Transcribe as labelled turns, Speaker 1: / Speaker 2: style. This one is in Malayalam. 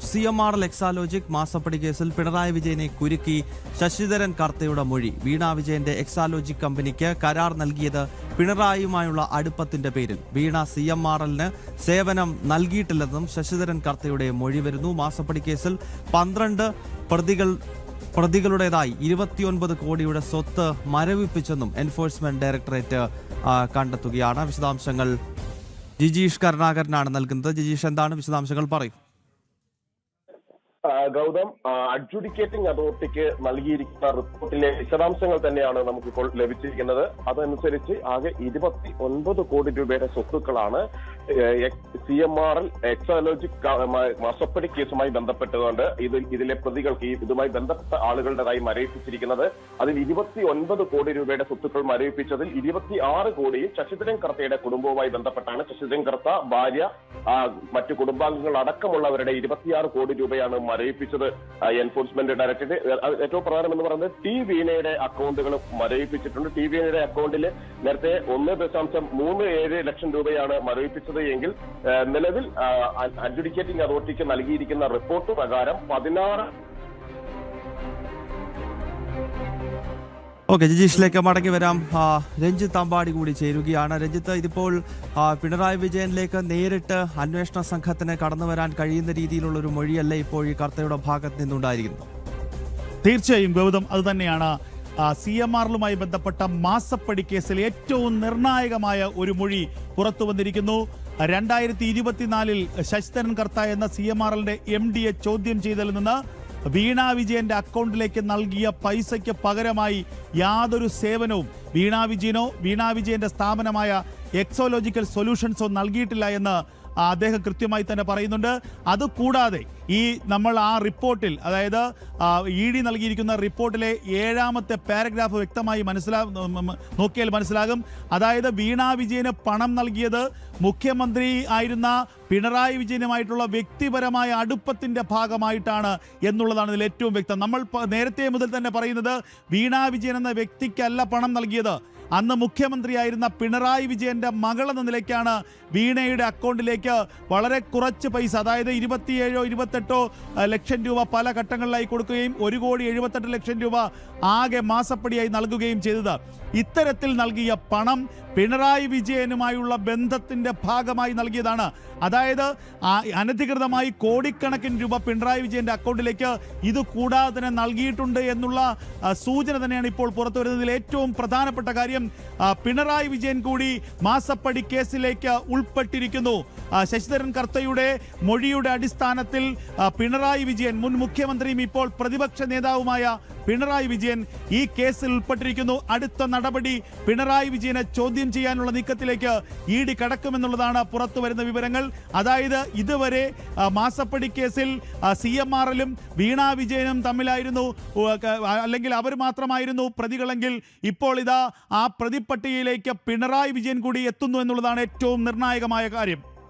Speaker 1: CMRL എക്സാലോജിക് മാസപ്പടി കേസിൽ പിണറായി വിജയനെ കുരുക്കി ശശിധരൻ കർത്തയുടെ മൊഴി. വീണ വിജയന്റെ എക്സാലോജിക് കമ്പനിക്ക് കരാർ നൽകിയത് പിണറായിയുമായുള്ള അടുപ്പത്തിന്റെ പേരിൽ. വീണ CMRLന് സേവനം നൽകിയിട്ടില്ലെന്നും ശശിധരൻ കർത്തയുടെ മൊഴി വരുന്നു. മാസപ്പടി കേസിൽ 12 പ്രതികളുടേതായി 29 കോടിയുടെ സ്വത്ത് മരവിപ്പിച്ചെന്നും എൻഫോഴ്സ്മെന്റ് ഡയറക്ടറേറ്റ് കണ്ടെത്തുകയാണ്. വിശദാംശങ്ങൾ ജിജീഷ് കരുണാകരനാണ് നൽകുന്നത്. ജിജീഷ്, എന്താണ് വിശദാംശങ്ങൾ പറയൂ.
Speaker 2: ഗൗതം, അഡ്ജുഡിക്കേറ്റിംഗ് അതോറിറ്റിക്ക് നൽകിയിരിക്കുന്ന റിപ്പോർട്ടിലെ വിശദാംശങ്ങൾ തന്നെയാണ് നമുക്കിപ്പോൾ ലഭിച്ചിരിക്കുന്നത്. അതനുസരിച്ച് ആകെ 29 കോടി രൂപയുടെ സ്വത്തുക്കളാണ് CMRL എക്സാലോജിക് മാസപ്പടി കേസുമായി ബന്ധപ്പെട്ടുകൊണ്ട് ഇതിലെ പ്രതികൾക്ക് ഇതുമായി ബന്ധപ്പെട്ട ആളുകളുടേതായി മരവിപ്പിച്ചിരിക്കുന്നത്. അതിൽ 29 കോടി രൂപയുടെ സ്വത്തുക്കൾ മരവിപ്പിച്ചതിൽ 26 കോടിയും ശശിധരൻ കർത്തയുടെ കുടുംബവുമായി ബന്ധപ്പെട്ടാണ്. ശശിധരൻ കർത്ത, ഭാര്യ, മറ്റു കുടുംബാംഗങ്ങൾ അടക്കമുള്ളവരുടെ 26 കോടി രൂപയാണ് മരവിപ്പിച്ചത് എൻഫോഴ്സ്മെന്റ് ഡയറക്ടറേറ്റ്. ഏറ്റവും പ്രധാനം എന്ന് പറയുന്നത് വീണയുടെ അക്കൗണ്ടുകൾ മരവിപ്പിച്ചിട്ടുണ്ട്. വീണയുടെ അക്കൗണ്ടിൽ നേരത്തെ 1.37 ലക്ഷം രൂപയാണ് മരവിപ്പിച്ചത് എങ്കിൽ നിലവിൽ അഡ്ജുഡിക്കേറ്റിംഗ് അതോറിറ്റിക്ക് നൽകിയിരിക്കുന്ന റിപ്പോർട്ട് പ്രകാരം 16.
Speaker 1: ഓക്കെ, ജിജീഷിലേക്ക് മടങ്ങി വരാം. രഞ്ജിത്ത് അമ്പാടി കൂടി ചേരുകയാണ്. രഞ്ജിത്ത്, ഇതിപ്പോൾ പിണറായി വിജയനിലേക്ക് നേരിട്ട് അന്വേഷണ സംഘത്തിന് കടന്നു വരാൻ കഴിയുന്ന രീതിയിലുള്ള ഒരു മൊഴിയല്ലേ ഇപ്പോൾ ഈ കർത്തയുടെ ഭാഗത്ത് നിന്നുണ്ടായിരിക്കുന്നത്?
Speaker 3: തീർച്ചയായും ഗൗതം, അത് തന്നെയാണ്. CMRLുമായി ബന്ധപ്പെട്ട മാസപ്പടി കേസിൽ ഏറ്റവും നിർണായകമായ ഒരു മൊഴി പുറത്തു വന്നിരിക്കുന്നു. 2024 ശശിധരൻ കർത്ത എന്ന CMRLന്റെ MDയെ ചോദ്യം ചെയ്തതിൽ നിന്ന് വീണ വിജയന്റെ അക്കൗണ്ടിലേക്ക് നൽകിയ പൈസയ്ക്ക് പകരമായി യാതൊരു സേവനവും വീണ വിജയനോ വീണ വിജയന്റെ സ്ഥാപനമായ എക്സോലോജിക്കൽ സൊല്യൂഷൻസോ നൽകിയിട്ടില്ല എന്ന് അദ്ദേഹം കൃത്യമായി തന്നെ പറയുന്നുണ്ട്. അതുകൂടാതെ നമ്മൾ ആ റിപ്പോർട്ടിൽ, അതായത് ED നൽകിയിരിക്കുന്ന റിപ്പോർട്ടിലെ 7ാമത്തെ പാരഗ്രാഫ് വ്യക്തമായി നോക്കിയാൽ മനസ്സിലാകും. അതായത് വീണ വിജയന് പണം നൽകിയത് മുഖ്യമന്ത്രി ആയിരുന്ന പിണറായി വിജയനുമായിട്ടുള്ള വ്യക്തിപരമായ അടുപ്പത്തിന്റെ ഭാഗമായിട്ടാണ് എന്നുള്ളതാണ് ഇതിൽ ഏറ്റവും വ്യക്തം. നമ്മൾ നേരത്തെ മുതൽ തന്നെ പറയുന്നത് വീണ വിജയൻ എന്ന വ്യക്തിക്കല്ല പണം നൽകിയത്. അന്ന് മുഖ്യമന്ത്രിയായിരുന്ന പിണറായി വിജയന്റെ മകൾ എന്ന നിലയ്ക്കാണ് വീണയുടെ അക്കൗണ്ടിലേക്ക് വളരെ കുറച്ച് പൈസ, അതായത് 27-28 ലക്ഷം രൂപ പല ഘട്ടങ്ങളിലായി കൊടുക്കുകയും 1,78,00,000 രൂപ ആകെ മാസപ്പടിയായി നൽകുകയും ചെയ്തത്. ഇത്തരത്തിൽ നൽകിയ പണം പിണറായി വിജയനുമായുള്ള ബന്ധത്തിന്റെ ഭാഗമായി നൽകിയതാണ്. അതായത് അനധികൃതമായി കോടിക്കണക്കിന് രൂപ പിണറായി വിജയന്റെ അക്കൗണ്ടിലേക്ക് ഇത് കൂടാതെ തന്നെ നൽകിയിട്ടുണ്ട് എന്നുള്ള സൂചന തന്നെയാണ് ഇപ്പോൾ പുറത്തു വരുന്നതിൽ ഏറ്റവും പ്രധാനപ്പെട്ട കാര്യം. പിണറായി വിജയൻ കൂടി മാസപ്പടി കേസിലേക്ക് ഉൾപ്പെട്ടിരിക്കുന്നു. ശശിധരൻ കർത്തയുടെ മൊഴിയുടെ അടിസ്ഥാനത്തിൽ പിണറായി വിജയൻ, മുൻ മുഖ്യമന്ത്രിയും ഇപ്പോൾ പ്രതിപക്ഷ നേതാവുമായ പിണറായി വിജയൻ ഈ കേസിൽ ഉൾപ്പെട്ടിരിക്കുന്നു. അടുത്ത നടപടി പിണറായി വിജയനെ ചോദ്യം ചെയ്യാനുള്ള നീക്കത്തിലേക്ക് ED കടക്കുമെന്നുള്ളതാണ് പുറത്തു വരുന്ന വിവരങ്ങൾ. അതായത് ഇതുവരെ മാസപ്പടി കേസിൽ CMRLും വീണ വിജയനും തമ്മിലായിരുന്നു, അല്ലെങ്കിൽ അവർ മാത്രമായിരുന്നു പ്രതികളെങ്കിൽ ഇപ്പോൾ ഇതാ ആ പ്രതിപ്പട്ടികയിലേക്ക് പിണറായി വിജയൻ കൂടി എത്തുന്നു എന്നുള്ളതാണ് ഏറ്റവും നിർണായകമായ കാര്യം.